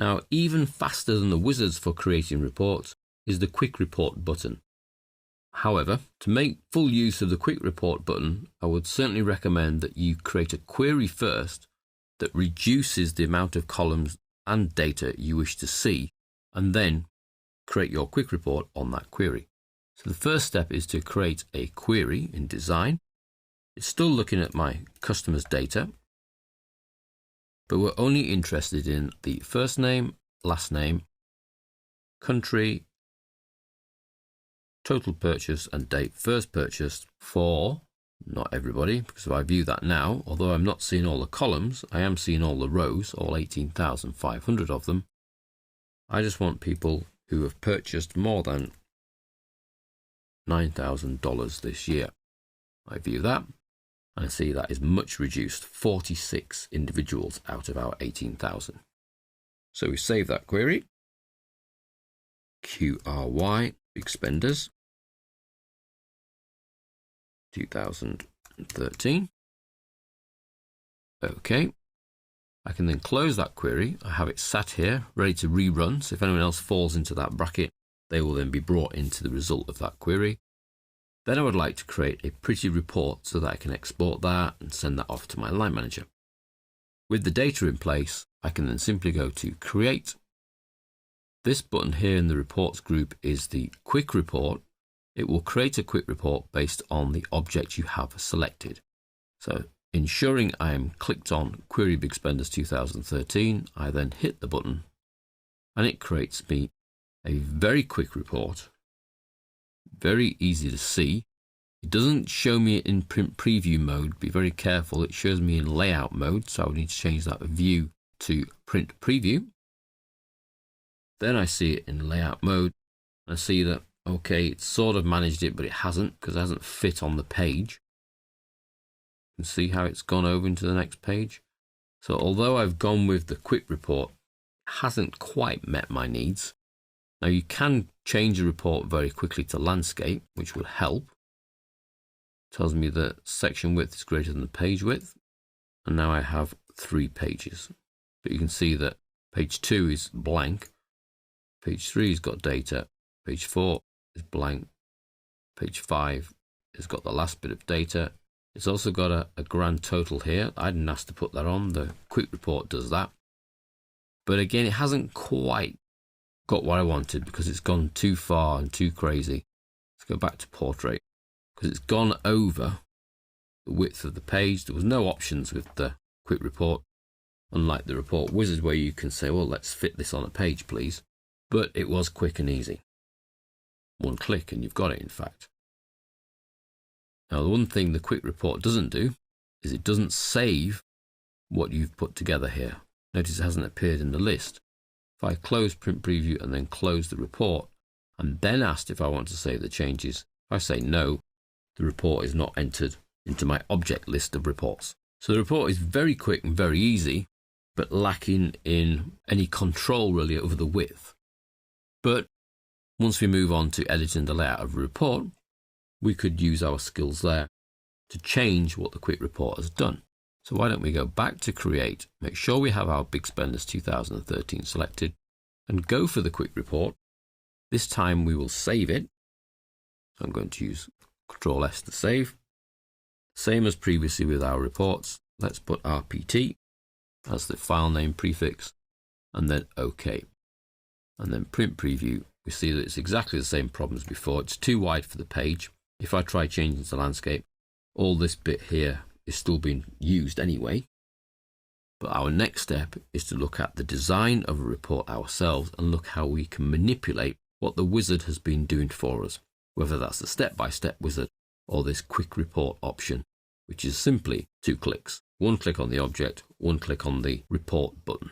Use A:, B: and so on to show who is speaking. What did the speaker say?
A: Now, even faster than the wizards for creating reports is the Quick Report button. However, to make full use of the Quick Report button, I would certainly recommend that you create a query first that reduces the amount of columns and data you wish to see, and then create your Quick Report on that query. So the first step is to create a query in Design. It's still looking at my customer's data, but we're only interested in the first name, last name, country, total purchase and date first purchased for not everybody, because if I view that now, although I'm not seeing all the columns, I am seeing all the rows, all 18,500 of them. I just want people who have purchased more than $9,000 this year. I view that and I see that is much reduced, 46 individuals out of our 18,000. So we save that query. QRY Big Spenders 2013. Okay. I can then close that query. I have it sat here, ready to rerun. So if anyone else falls into that bracket, they will then be brought into the result of that query. Then I would like to create a pretty report so that I can export that and send that off to my line manager. With the data in place, I can then simply go to Create. This button here in the Reports group is the Quick Report. It will create a quick report based on the object you have selected. So ensuring I am clicked on Query Big Spenders 2013, I then hit the button and it creates me a very quick report, very easy to see. It doesn't show me it in print preview mode. Be very careful. It shows me in layout mode, so I would need to change that view to print preview. Then I see it in layout mode. I see that, okay, it's sort of managed it, but it hasn't, because it hasn't fit on the page. You can see how it's gone over into the next page. So although I've gone with the quick report, it hasn't quite met my needs. Now you can change a report very quickly to landscape, which will help. It tells me that section width is greater than the page width. And now I have 3 pages. But you can see that page 2 is blank. Page 3 has got data. Page 4 is blank. Page 5 has got the last bit of data. It's also got a grand total here. I didn't ask to put that on. The quick report does that. But again, it hasn't quite got what I wanted because it's gone too far and too crazy. Let's go back to portrait because it's gone over the width of the page. There was no options with the quick report, unlike the report wizard where you can say, well, let's fit this on a page, please. But it was quick and easy. One click and you've got it, in fact. Now, the one thing the quick report doesn't do is it doesn't save what you've put together here. Notice it hasn't appeared in the list. If I close print preview and then close the report, I'm then asked if I want to save the changes. If I say no, the report is not entered into my object list of reports. So the report is very quick and very easy, but lacking in any control really over the width. But once we move on to editing the layout of a report, we could use our skills there to change what the quick report has done. So why don't we go back to Create, make sure we have our Big Spenders 2013 selected, and go for the quick report. This time we will save it. So I'm going to use Ctrl S to save. Same as previously with our reports. Let's put RPT as the file name prefix, and then OK. And then print preview, we see that it's exactly the same problem as before. It's too wide for the page. If I try changing the landscape, all this bit here is still being used anyway. But our next step is to look at the design of a report ourselves and look how we can manipulate what the wizard has been doing for us, whether that's the step-by-step wizard or this quick report option, which is simply 2 clicks. 1 click on the object, 1 click on the report button.